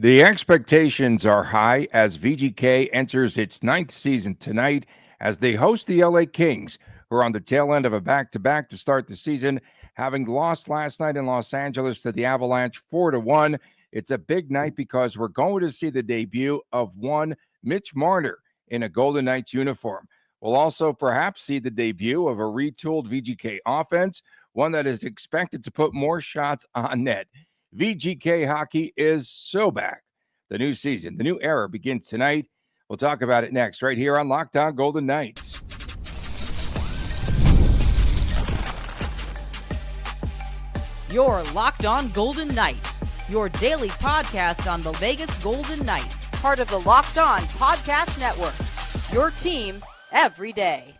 The expectations are high as VGK enters its ninth season tonight as they host the LA Kings, who are on the tail end of a back-to-back to start the season, having lost last night in Los Angeles to the Avalanche 4-1. It's a big night because we're going to see the debut of one Mitch Marner in a Golden Knights uniform. We'll also perhaps see the debut of a retooled VGK offense, one that is expected to put more shots on net. VGK hockey is so back. The new season, the new era begins tonight. We'll talk about it next, right here on Locked On Golden Knights. You're Locked On Golden Knights, your daily podcast on the Vegas Golden Knights, part of the Locked On Podcast Network, your team every day.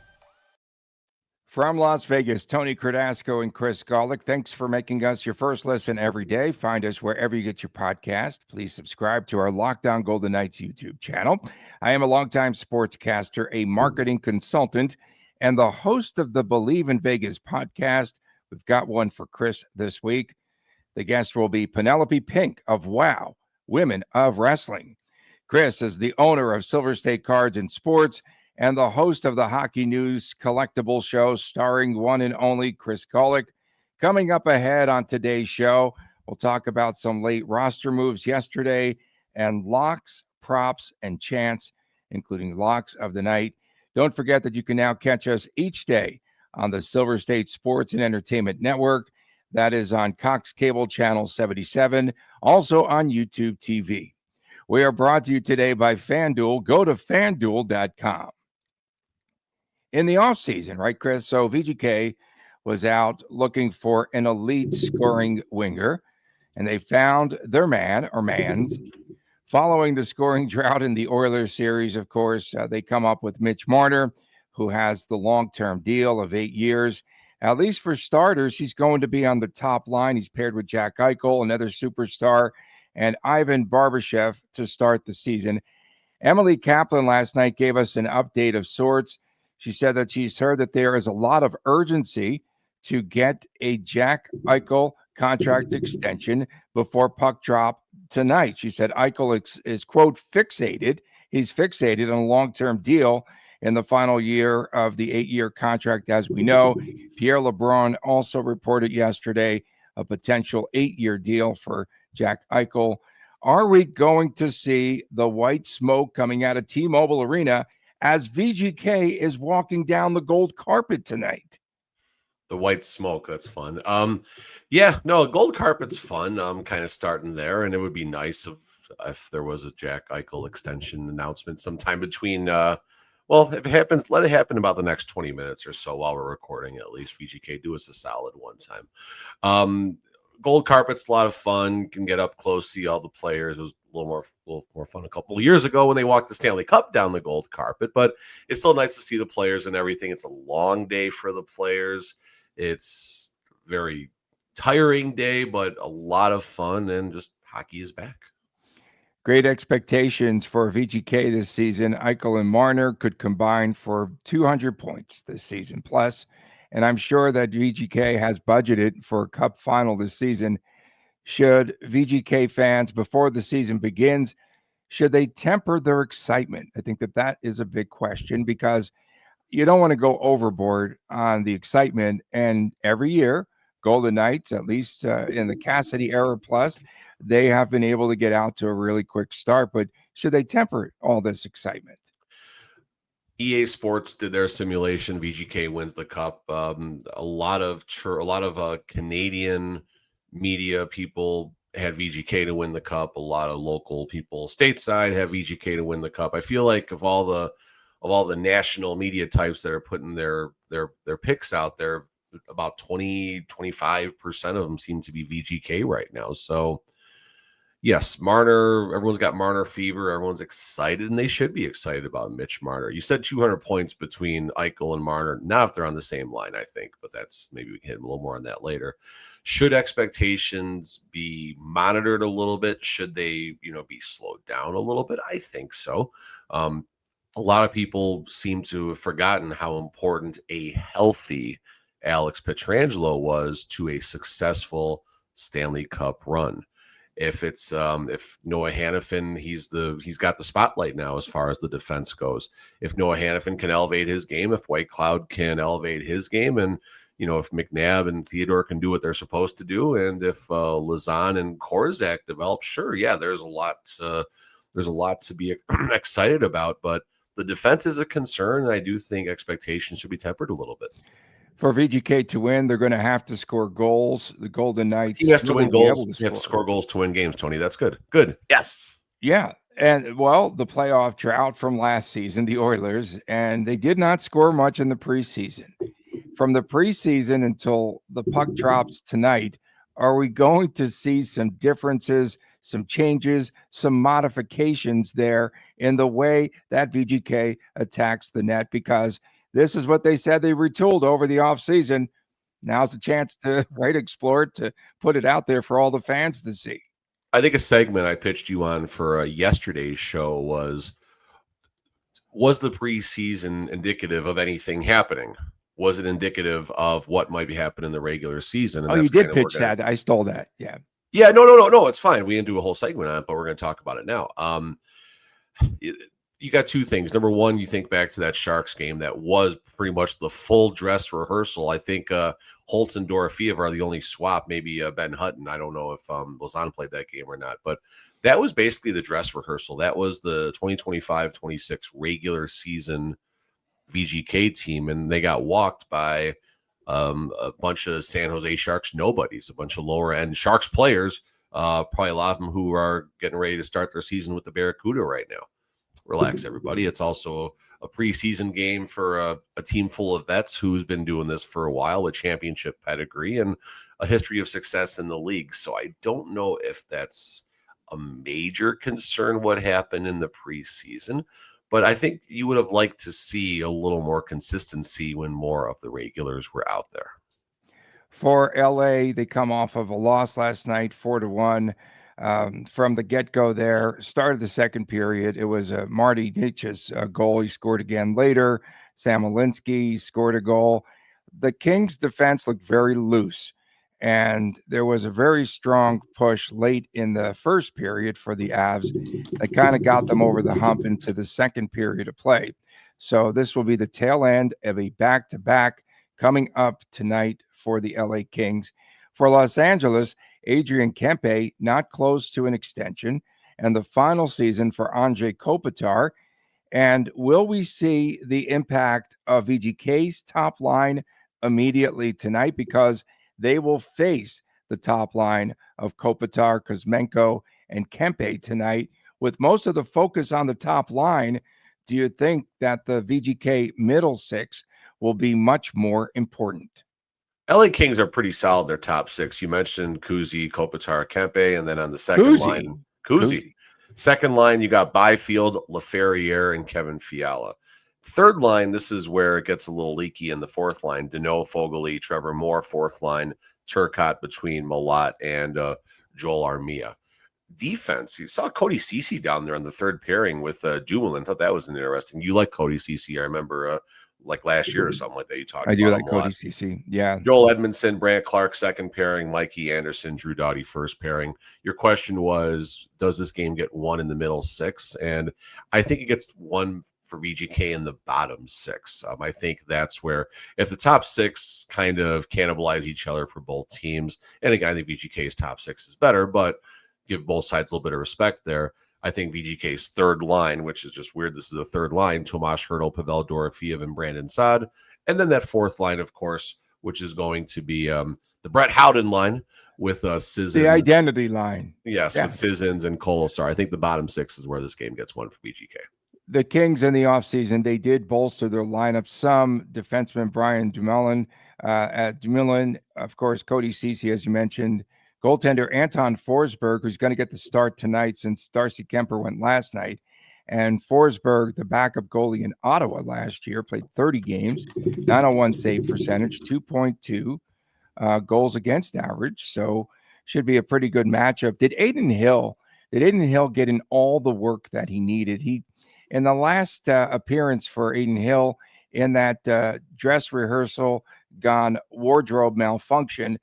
From Las Vegas, Tony Cardasco and Chris Golick, thanks for making us your first listen every day. Find us wherever you get your podcast. Please subscribe to our Locked On Golden Knights YouTube channel. I am a longtime sportscaster, a marketing consultant, and the host of the Believe in Vegas podcast. We've got one for Chris this week. The guest will be Penelope Pink of WOW, Women of Wrestling. Chris is the owner of Silver State Cards and Sports and the host of the Hockey News collectible show starring one and only Chris Golick. Coming up ahead on today's show, we'll talk about some late roster moves yesterday and locks, props, and chants, including locks of the night. Don't forget that you can now catch us each day on the Silver State Sports and Entertainment Network. That is on Cox Cable Channel 77, also on YouTube TV. We are brought to you today by FanDuel. Go to FanDuel.com. In the offseason, right, Chris? So VGK was out looking for an elite scoring winger, and they found their man or mans. Following the scoring drought in the Oilers series, of course, they come up with Mitch Marner, who has the long-term deal of 8 years. At least for starters, he's going to be on the top line. He's paired with Jack Eichel, another superstar, and Ivan Barbashev to start the season. Emily Kaplan last night gave us an update of sorts. She said that she's heard that there is a lot of urgency to get a Jack Eichel contract extension before puck drop tonight. She said Eichel is, quote, fixated. He's fixated on a long-term deal in the final year of the 8-year contract. As we know, Pierre LeBrun also reported yesterday a potential 8-year deal for Jack Eichel. Are we going to see the white smoke coming out of T-Mobile Arena as VGK is walking down the gold carpet tonight? The white smoke, that's fun. Gold carpet's fun. I'm kind of starting there, and it would be nice if there was a Jack Eichel extension announcement sometime between if it happens, let it happen about the next 20 minutes or so while we're recording. At least VGK do us a solid one time. Gold carpet's a lot of fun. Can get up close, see all the players. It was a little more fun a couple of years ago when they walked the Stanley Cup down the gold carpet, but it's still nice to see the players and everything. It's a long day for the players. It's very tiring day, but a lot of fun, and just hockey is back. Great expectations for VGK this season. Eichel and Marner could combine for 200 points this season plus, and I'm sure that VGK has budgeted for a cup final this season. Should VGK fans, before the season begins, should they temper their excitement? I think that is a big question, because you don't want to go overboard on the excitement. And every year, Golden Knights, at least in the Cassidy era plus, they have been able to get out to a really quick start. But should they temper all this excitement? EA Sports did their simulation. VGK wins the cup. A lot of Canadian media people had VGK to win the cup. A lot of local people stateside have VGK to win the cup. I feel like of all the national media types that are putting their picks out there, about 20-25% of them seem to be VGK right now. So yes, Marner, everyone's got Marner fever. Everyone's excited, and they should be excited about Mitch Marner. You said 200 points between Eichel and Marner. Not if they're on the same line, I think, but maybe we can hit a little more on that later. Should expectations be monitored a little bit? Should they, be slowed down a little bit? I think so. A lot of people seem to have forgotten how important a healthy Alex Pietrangelo was to a successful Stanley Cup run. If it's if Noah Hannafin, he's got the spotlight now as far as the defense goes. If Noah Hannafin can elevate his game, if White Cloud can elevate his game, and if McNabb and Theodore can do what they're supposed to do, and if Lazan and Korzak develop, sure, yeah, there's a lot to be excited about. But the defense is a concern, and I do think expectations should be tempered a little bit. For VGK to win, they're going to have to score goals. The Golden Knights He has to win goals. You have to score goals to win games, Tony. That's good. Good. Yes. Yeah. And, well, the playoff drought from last season, the Oilers, and they did not score much in the preseason. From the preseason until the puck drops tonight, are we going to see some differences, some changes, some modifications there in the way that VGK attacks the net? Because this is what they said they retooled over the offseason. Now's the chance to explore it, to put it out there for all the fans to see. I think a segment I pitched you on for yesterday's show was the preseason indicative of anything happening? Was it indicative of what might be happening in the regular season? And you did pitch that. I stole that. Yeah. Yeah. No. It's fine. We didn't do a whole segment on it, but we're going to talk about it now. You got two things. Number one, you think back to that Sharks game that was pretty much the full dress rehearsal. I think Holtz and Dorofeev are the only swap, maybe Ben Hutton. I don't know if Lausanne played that game or not, but that was basically the dress rehearsal. That was the 2025-26 regular season VGK team, and they got walked by a bunch of San Jose Sharks nobodies, a bunch of lower-end Sharks players, probably a lot of them who are getting ready to start their season with the Barracuda right now. Relax, everybody. It's also a preseason game for a team full of vets who's been doing this for a while with championship pedigree and a history of success in the league. So I don't know if that's a major concern what happened in the preseason, but I think you would have liked to see a little more consistency when more of the regulars were out there. For LA, they come off of a loss last night, 4-1. From the get-go there, started the second period. It was Marty Nietzsche's goal. He scored again later. Sam Alinsky scored a goal. The Kings' defense looked very loose, and there was a very strong push late in the first period for the Avs that kind of got them over the hump into the second period of play. So this will be the tail end of a back-to-back coming up tonight for the LA Kings. For Los Angeles, Adrian Kempe not close to an extension, and the final season for Anze Kopitar. And will we see the impact of VGK's top line immediately tonight? Because they will face the top line of Kopitar, Kuzmenko, and Kempe tonight. With most of the focus on the top line, do you think that the VGK middle six will be much more important? LA Kings are pretty solid, their top six. You mentioned Kuzi, Kopitar, Kempe, and then on the second line, Kuzi. Second line, you got Byfield, Laferriere, and Kevin Fiala. Third line, this is where it gets a little leaky in the fourth line. Deneau, Foegele, Trevor Moore, fourth line. Turcotte between Malat and Joel Armia. Defense, you saw Cody Ceci down there on the third pairing with Dumoulin. Thought that was interesting. You like Cody Ceci, I remember like last year or something like that. You talked about. I do like Cody Ceci. Yeah. Joel Edmondson, Brant Clark, second pairing, Mikey Anderson, Drew Doughty, first pairing. Your question was, does this game get one in the middle six? And I think it gets one for VGK in the bottom six. I think that's where, if the top six kind of cannibalize each other for both teams, and again, I think VGK's top six is better, but give both sides a little bit of respect there. I think VGK's third line, which is just weird, this is a third line, Tomas Hertl, Pavel Dorofeev, and Brandon Saad. And then that fourth line, of course, which is going to be the Brett Howden line with Sissons. The identity line. Yes, yeah. With Sissons and Kolesar. I think the bottom six is where this game gets one for VGK. The Kings in the offseason, they did bolster their lineup. Some defenseman Brian Dumoulin, of course, Cody Ceci, as you mentioned. Goaltender Anton Forsberg, who's going to get the start tonight since Darcy Kemper went last night. And Forsberg, the backup goalie in Ottawa last year, played 30 games, 901 save percentage, 2.2 goals against average. So should be a pretty good matchup. Did Aiden Hill get in all the work that he needed? In the last appearance for Aiden Hill in that dress rehearsal gone wardrobe malfunction,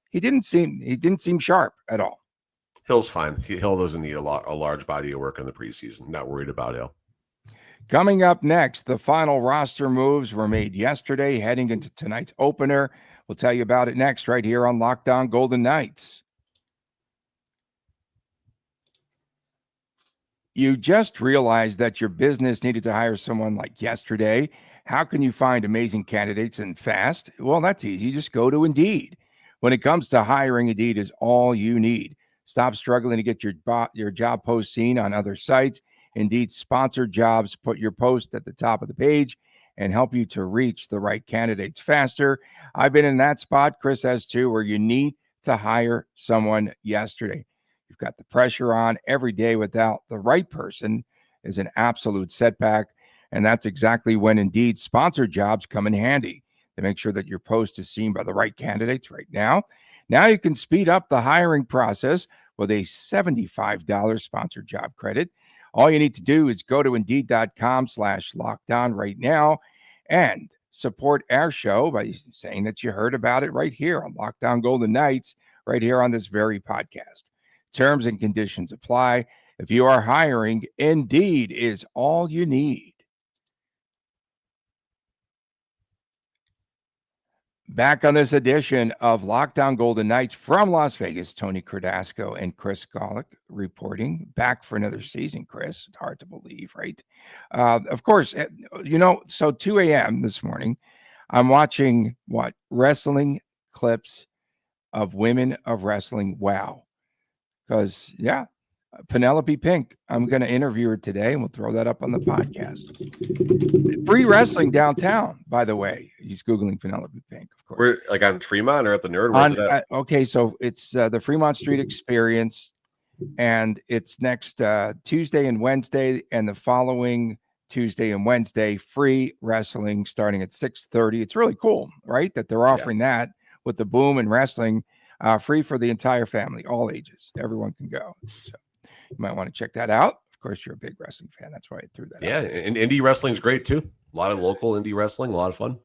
he didn't seem sharp at all. Hill's fine. Hill doesn't need a large body of work in the preseason. Not worried about Hill. Coming up next, the final roster moves were made yesterday, heading into tonight's opener. We'll tell you about it next, right here on Locked On Golden Knights. You just realized that your business needed to hire someone like yesterday. How can you find amazing candidates and fast? Well, that's easy. Just go to Indeed. When it comes to hiring, Indeed is all you need. Stop struggling to get your job post seen on other sites. Indeed sponsored jobs put your post at the top of the page and help you to reach the right candidates faster. I've been in that spot. Chris has too, where you need to hire someone yesterday. You've got the pressure on every day without the right person is an absolute setback. And that's exactly when Indeed sponsored jobs come in handy. They make sure that your post is seen by the right candidates right now. Now you can speed up the hiring process with a $75 sponsored job credit. All you need to do is go to Indeed.com/lockdown right now and support our show by saying that you heard about it right here on Locked On Golden Knights, right here on this very podcast. Terms and conditions apply. If you are hiring, Indeed is all you need. Back on this edition of Locked On Golden Knights from Las Vegas, Tony Cardasco and Chris Golick reporting back for another season, Chris. It's hard to believe, right? Of course, so 2 a.m. this morning, I'm watching wrestling clips of Women of Wrestling. Wow. Because, Penelope Pink, I'm going to interview her today, and we'll throw that up on the podcast. Free wrestling downtown, by the way. He's Googling Penelope Pink, of course. We're like on Fremont or at the Nerd? Where's it at? Okay, so it's the Fremont Street Experience, and it's next Tuesday and Wednesday, and the following Tuesday and Wednesday, free wrestling starting at 6:30. It's really cool, right, that they're offering that with the boom and wrestling, free for the entire family, all ages. Everyone can go. So you might want to check that out. Of course, you're a big wrestling fan. That's why I threw that out. Yeah, and indie wrestling's great too. A lot of local indie wrestling, a lot of fun.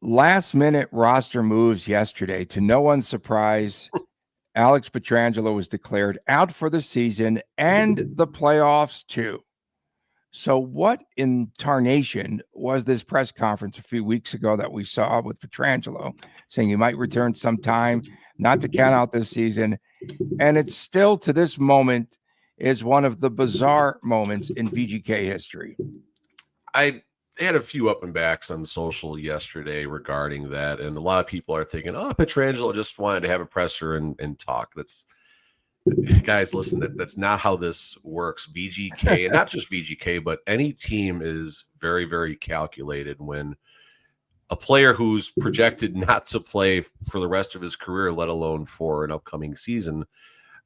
Last minute roster moves yesterday. To no one's surprise, Alex Pietrangelo was declared out for the season and the playoffs too. So what in tarnation was this press conference a few weeks ago that we saw with Pietrangelo saying he might return sometime, not to count out this season? And it's still, to this moment, is one of the bizarre moments in VGK history. I had a few up and backs on social yesterday regarding that, and a lot of people are thinking, Pietrangelo just wanted to have a presser and talk. Guys, listen, that's not how this works. VGK, and not just VGK, but any team is very, very calculated when a player who's projected not to play for the rest of his career, let alone for an upcoming season,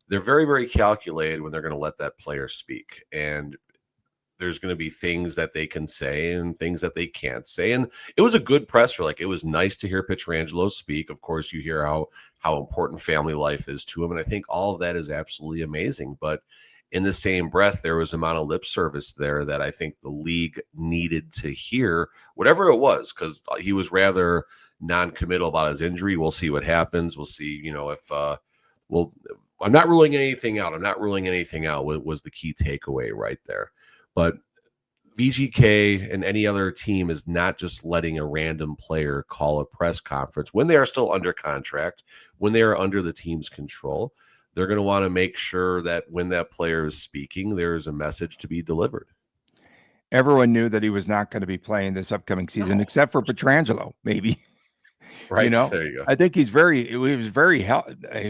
they're very, very calculated when they're going to let that player speak. And there's going to be things that they can say and things that they can't say. And it was a good presser. Like, it was nice to hear Pietrangelo speak. Of course, you hear how important family life is to him. And I think all of that is absolutely amazing. But in the same breath, there was an amount of lip service there that I think the league needed to hear, whatever it was, because he was rather non-committal about his injury. We'll see what happens. We'll see, if I'm not ruling anything out. I'm not ruling anything out was the key takeaway right there. But VGK and any other team is not just letting a random player call a press conference when they are still under contract, when they are under the team's control. They're going to want to make sure that when that player is speaking, there is a message to be delivered. Everyone knew that he was not going to be playing this upcoming season, except for Pietrangelo, maybe. Right. There you go. I think he was very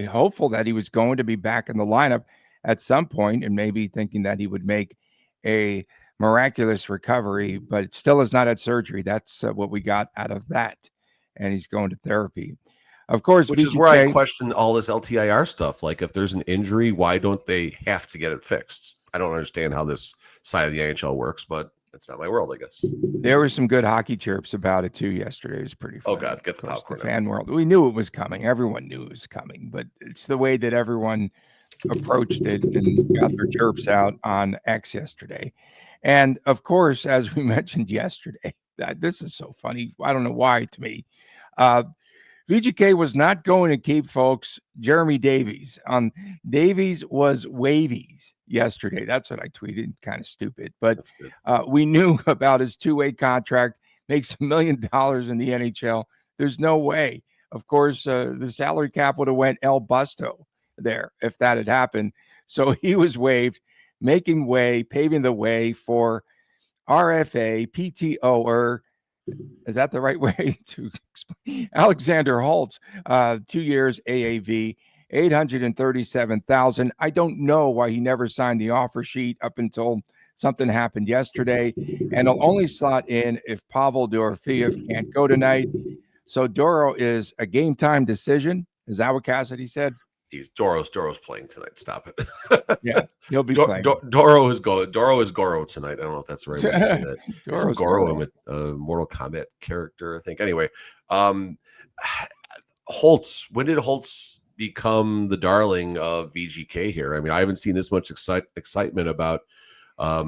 hopeful that he was going to be back in the lineup at some point, and maybe thinking that he would make a miraculous recovery, but it still has not had surgery. That's what we got out of that. And he's going to therapy. Of course, which is where I question all this LTIR stuff. Like, if there's an injury, why don't they have to get it fixed? I don't understand how this side of the NHL works, but it's not my world, I guess. There were some good hockey chirps about it too yesterday. It was pretty fun. Oh God, get the popcorn. The fan world. We knew it was coming. Everyone knew it was coming, but it's the way that everyone approached it and got their chirps out on X yesterday. And of course, as we mentioned yesterday, this is so funny. I don't know why, to me. VGK was not going to keep, folks, Jeremy Davies. Davies was wavies yesterday. That's what I tweeted. Kind of stupid. But That's good. we knew about his two-way contract. Makes $1 million in the NHL. There's no way. Of course, the salary cap would have went El Busto there if that had happened. So he was waived, making way, paving the way for RFA, PTOer. Is that the right way to explain? Alexander Holtz, 2 years AAV, $837,000. I don't know why he never signed the offer sheet up until something happened yesterday. And he'll only slot in if Pavel Dorofeev can't go tonight. So Doro is a game time decision. Is that what Cassidy said? Doro's playing tonight. Stop it. Yeah, he'll be playing. Doro is Goro tonight. I don't know if that's the right way to say that. Doro's Goro, a Mortal Kombat character, I think. Anyway, Holtz. When did Holtz become the darling of VGK here? I mean, I haven't seen this much excitement about a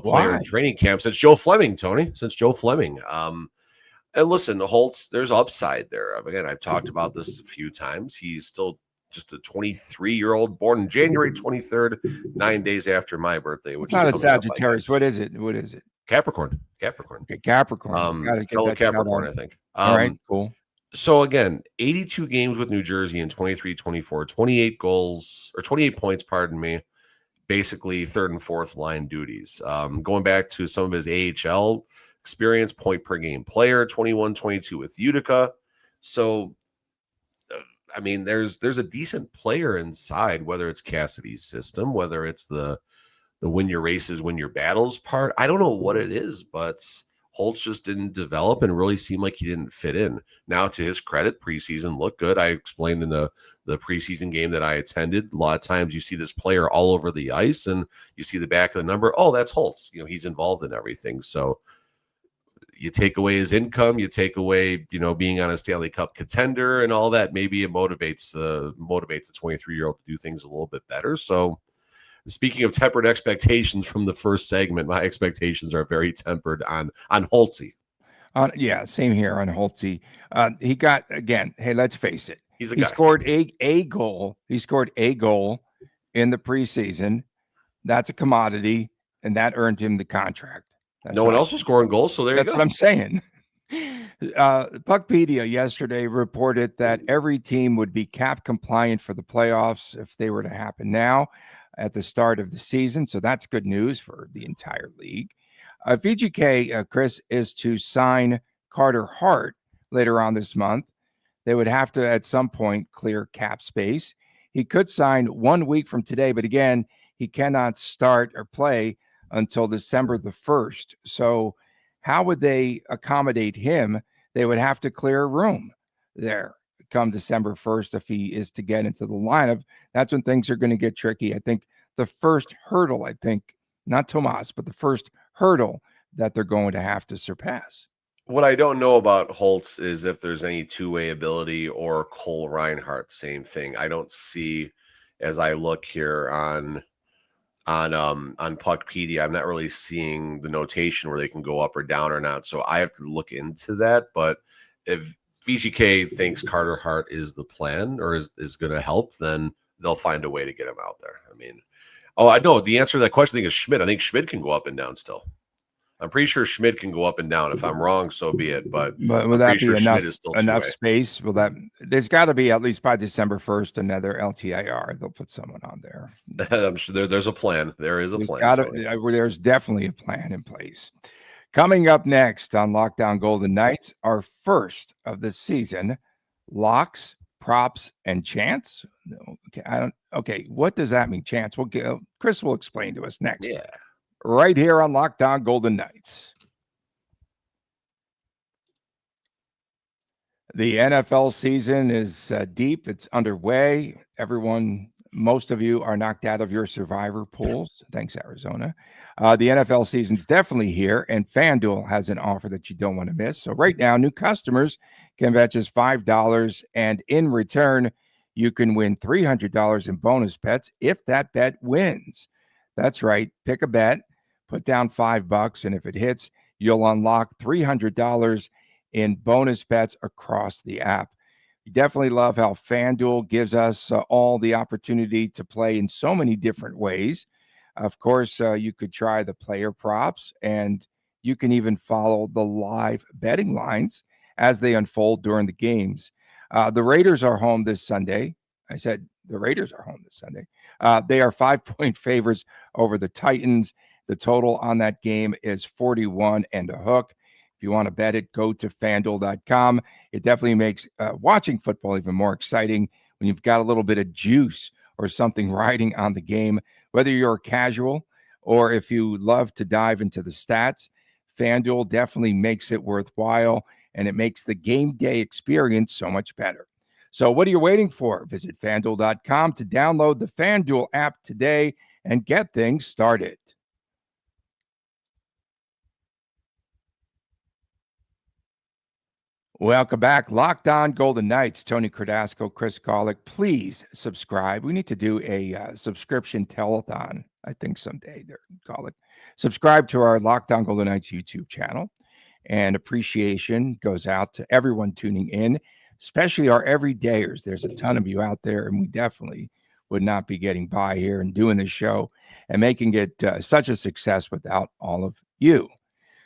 player in training camp since Joe Fleming, Tony. Since Joe Fleming. And listen, Holtz, there's upside there. Again, I've talked about this a few times. He's still just a 23-year-old born on January 23rd, 9 days after my birthday. Which it's not a Sagittarius. What is it? What is it? Capricorn. Okay, Capricorn. Fellow Capricorn, I think. All right, cool. So again, 82 games with New Jersey in 23-24, 28 goals or 28 points, pardon me. Basically third and fourth line duties. Going back to some of his AHL experience, point per game player, 21-22 with Utica. So I mean, there's a decent player inside, whether it's Cassidy's system, whether it's the win your races, win your battles part. I don't know what it is, but Holtz just didn't develop and really seemed like he didn't fit in. Now, to his credit, preseason looked good. I explained in the preseason game that I attended. A lot of times you see this player all over the ice and you see the back of the number. Oh, that's Holtz. You know, he's involved in everything. So you take away his income, you take away, being on a Stanley Cup contender and all that. Maybe it motivates a 23-year-old to do things a little bit better. So speaking of tempered expectations from the first segment, my expectations are very tempered on Holtzy. Yeah, same here on Holtzy. He got, again, hey, let's face it. He scored a goal. He scored a goal in the preseason. That's a commodity, and that earned him the contract. No one else was scoring goals, so that's what I'm saying. Puckpedia yesterday reported that every team would be cap compliant for the playoffs if they were to happen now at the start of the season. So that's good news for the entire league. VGK, Chris, is to sign Carter Hart later on this month. They would have to, at some point, clear cap space. He could sign 1 week from today, but again, he cannot start or play until December the 1st. So how would they accommodate him? They would have to clear a room there come December 1st if he is to get into the lineup. That's when things are going to get tricky. I think the first hurdle, not Tomas, but the first hurdle that they're going to have to surpass. What I don't know about Holtz is if there's any two-way ability or Cole Reinhardt, same thing. I don't see, as I look here on Puckpedia, I'm not really seeing the notation where they can go up or down or not. So I have to look into that. But if VGK thinks Carter Hart is the plan or is going to help, then they'll find a way to get him out there. I mean, I know the answer to that question, I think, is Schmidt. I think Schmidt can go up and down still. I'm pretty sure Schmidt can go up and down. If I'm wrong, so be it. But will that be enough space? There's got to be at least by December 1st another LTIR. They'll put someone on there. I'm sure there's a plan. There is a plan. There's definitely a plan in place. Coming up next on Lockdown Golden Knights, our first of the season, locks, props, and chance. Okay, what does that mean? Chance? Chris will explain to us next. Yeah. Right here on Lockdown Golden Knights. The NFL season is deep. It's underway. Most of you are knocked out of your survivor pools. Thanks, Arizona. The NFL season's definitely here, and FanDuel has an offer that you don't want to miss. So right now, new customers can bet just $5, and in return, you can win $300 in bonus bets if that bet wins. That's right. Pick a bet. Put down $5, and if it hits, you'll unlock $300 in bonus bets across the app. You definitely love how FanDuel gives us all the opportunity to play in so many different ways. Of course, you could try the player props, and you can even follow the live betting lines as they unfold during the games. The Raiders are home this Sunday. I said the Raiders are home this Sunday. They are 5-point favorites over the Titans. The total on that game is 41 and a hook. If you want to bet it, go to fanduel.com. It definitely makes watching football even more exciting when you've got a little bit of juice or something riding on the game. Whether you're a casual or if you love to dive into the stats, FanDuel definitely makes it worthwhile, and it makes the game day experience so much better. So what are you waiting for? Visit FanDuel.com to download the FanDuel app today and get things started. Welcome back. Locked On Golden Knights. Tony Cardasco, Chris Golick. Please subscribe. We need to do a subscription telethon, I think, someday there, Golick. Subscribe to our Locked On Golden Knights YouTube channel. And appreciation goes out to everyone tuning in, especially our everydayers. There's a ton of you out there, and we definitely would not be getting by here and doing this show and making it such a success without all of you.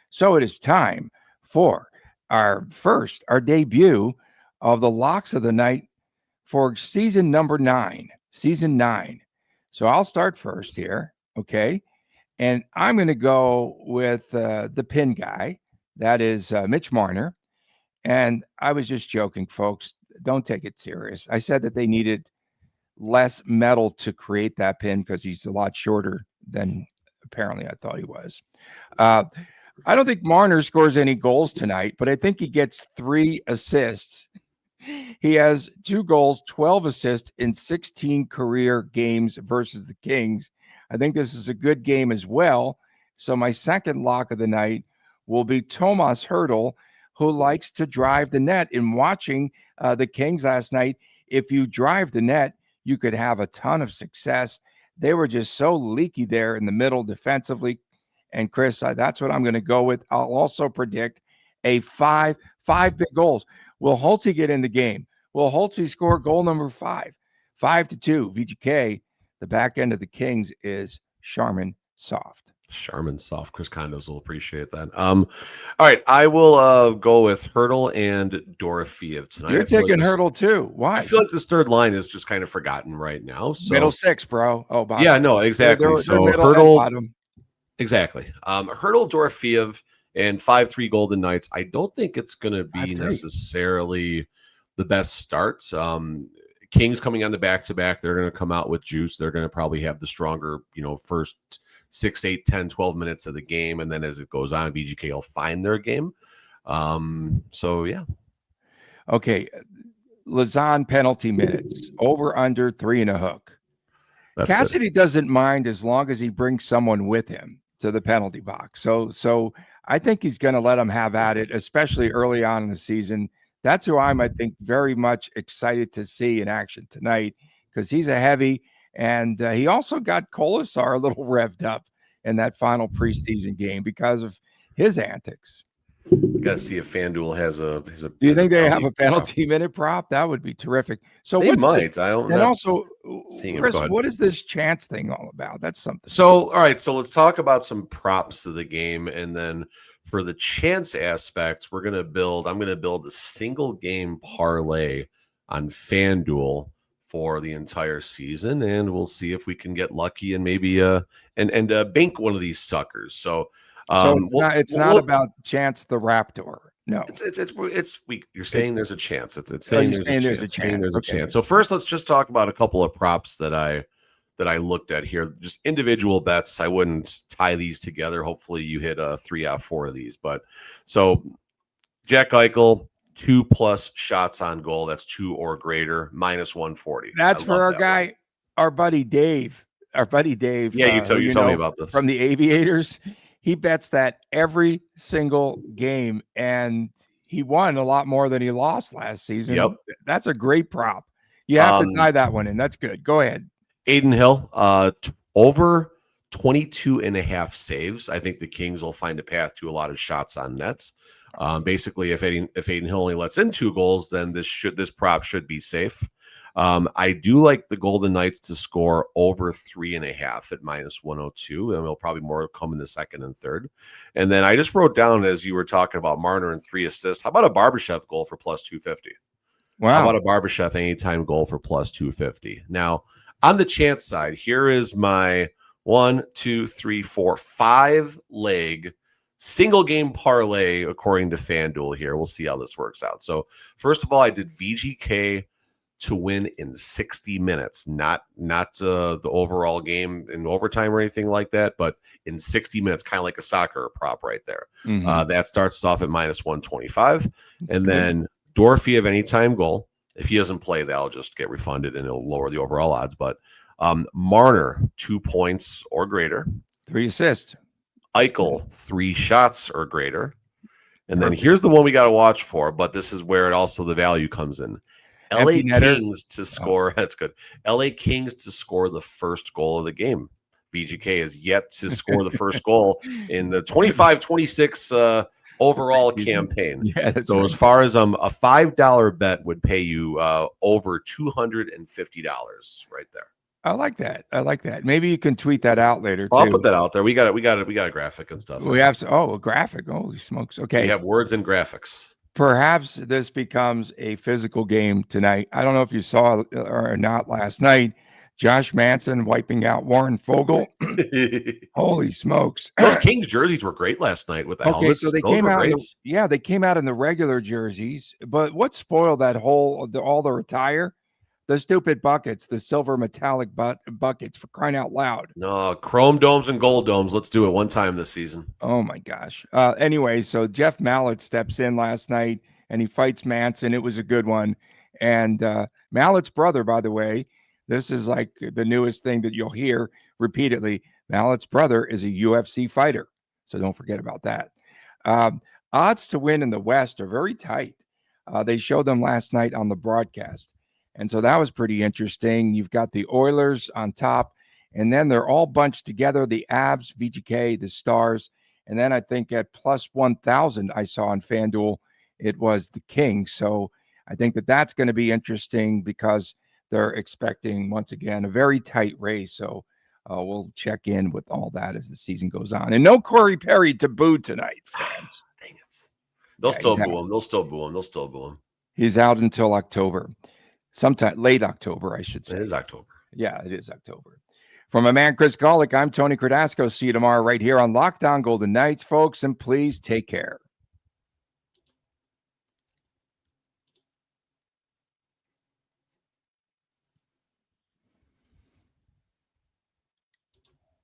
So it is time for our debut of the Locks of the Night for season number 9, season 9. So I'll start first here, okay? And I'm going to go with the pin guy. That is Mitch Marner. And I was just joking, folks. Don't take it serious. I said that they needed less metal to create that pin because he's a lot shorter than apparently I thought he was. I don't think Marner scores any goals tonight, but I think he gets 3 assists. He has 2 goals, 12 assists in 16 career games versus the Kings. I think this is a good game as well. So my second lock of the night will be Tomas Hertl, who likes to drive the net. In watching the Kings last night, if you drive the net, you could have a ton of success. They were just so leaky there in the middle defensively. And Chris, that's what I'm going to go with. I'll also predict a five big goals. Will Holtz get in the game? Will Holtz score goal number 5? 5-2. VGK. The back end of the Kings is Charmin Soft. Charmin Soft. Chris Condos will appreciate that. All right, I will go with Hertl and Dorofeev tonight. You're taking Hertl too. Why? I feel like this third line is just kind of forgotten right now. So middle 6, bro. Oh, bottom. Yeah, no, exactly. They're so Hertl. Exactly. Hertl, Dorofeev, and 5-3 Golden Knights. I don't think it's going to be 5-3. Necessarily the best start. Kings coming on the back-to-back. They're going to come out with juice. They're going to probably have the stronger, first 6, 8, 10, 12 minutes of the game. And then as it goes on, VGK will find their game. So, yeah. Okay. Lazan penalty minutes. Over, under, 3 and a hook. That's Cassidy doesn't mind as long as he brings someone with him to the penalty box. So I think he's going to let him have at it, especially early on in the season. That's who I'm, I think, very much excited to see in action tonight because he's a heavy, and he also got Kolasar a little revved up in that final preseason game because of his antics. Got to see if FanDuel has a. Do you think they have a penalty minute prop? That would be terrific. So they this? might. I don't. And also, Chris, what is this chance thing all about? That's something. So, all right. So let's talk about some props to the game, and then for the chance aspect, I'm going to build a single game parlay on FanDuel for the entire season, and we'll see if we can get lucky and maybe bank one of these suckers. So. It's not about Chance the Raptor. No, it's weak. You're saying there's a chance. It's saying there's a chance. Okay. So first, let's just talk about a couple of props that I looked at here. Just individual bets. I wouldn't tie these together. Hopefully, you hit 3 out of 4 of these. But so Jack Eichel, 2+ shots on goal. That's 2 or greater, -140. That's for our guy, our buddy Dave. Yeah, you tell me about this from the Aviators. He bets that every single game, and he won a lot more than he lost last season. Yep. That's a great prop. You have to tie that one in. That's good. Go ahead. Aiden Hill, over 22.5 saves. I think the Kings will find a path to a lot of shots on nets. Basically, if Aiden Hill only lets in 2 goals, then this prop should be safe. I do like the Golden Knights to score over 3.5 at -102, and it'll probably more come in the second and third. And then I just wrote down, as you were talking about Marner and 3 assists, how about a Barbashev goal for +250? Wow. How about a Barbashev anytime goal for +250? Now, on the chance side, here is my 1, 2, 3, 4, 5 leg single game parlay according to FanDuel here. We'll see how this works out. So first of all, I did VGK to win in 60 minutes, not the overall game in overtime or anything like that, but in 60 minutes, kind of like a soccer prop right there. That starts off at -125. And then Dorfey of anytime goal. If he doesn't play, that'll just get refunded and it'll lower the overall odds. But Marner, 2 points or greater. 3 assists. Eichel, 3 shots or greater. And then here's the one we got to watch for, but this is where the value comes in. LA Kings to score. That's good. LA Kings to score the first goal of the game. VGK is yet to score the first goal in the 25-26 overall campaign. Yeah, so as far as a $5 bet would pay you over $250 right there. I like that. Maybe you can tweet that out later. I'll put that out there. We got a graphic and stuff. We have a graphic. Holy smokes. Okay. We have words and graphics. Perhaps this becomes a physical game tonight. I don't know if you saw or not last night. Josh Manson wiping out Warren Fogle. Holy smokes. Those Kings jerseys were great last night with the helmets. So they came out. They came out in the regular jerseys. But what spoiled that all the attire? The stupid buckets, the silver metallic buckets, for crying out loud. No, chrome domes and gold domes. Let's do it one time this season. Oh, my gosh. Anyway, so Jeff Mallett steps in last night, and he fights Manson. It was a good one. And Mallett's brother, by the way, this is like the newest thing that you'll hear repeatedly. Mallett's brother is a UFC fighter, so don't forget about that. Odds to win in the West are very tight. They showed them last night on the broadcast. And so that was pretty interesting. You've got the Oilers on top, and then they're all bunched together, the Avs, VGK, the Stars. And then I think at +1,000 I saw on FanDuel, it was the Kings. So I think that's going to be interesting because they're expecting, once again, a very tight race. So we'll check in with all that as the season goes on. And no Corey Perry to boo tonight, fans. Dang it. They'll still boo him. They'll still boo him. He's out until October. Sometime late October, I should say. It is October. Yeah, it is October. From my man, Chris Golick, I'm Tony Cardasco. See you tomorrow right here on Locked On Golden Knights, folks. And please take care.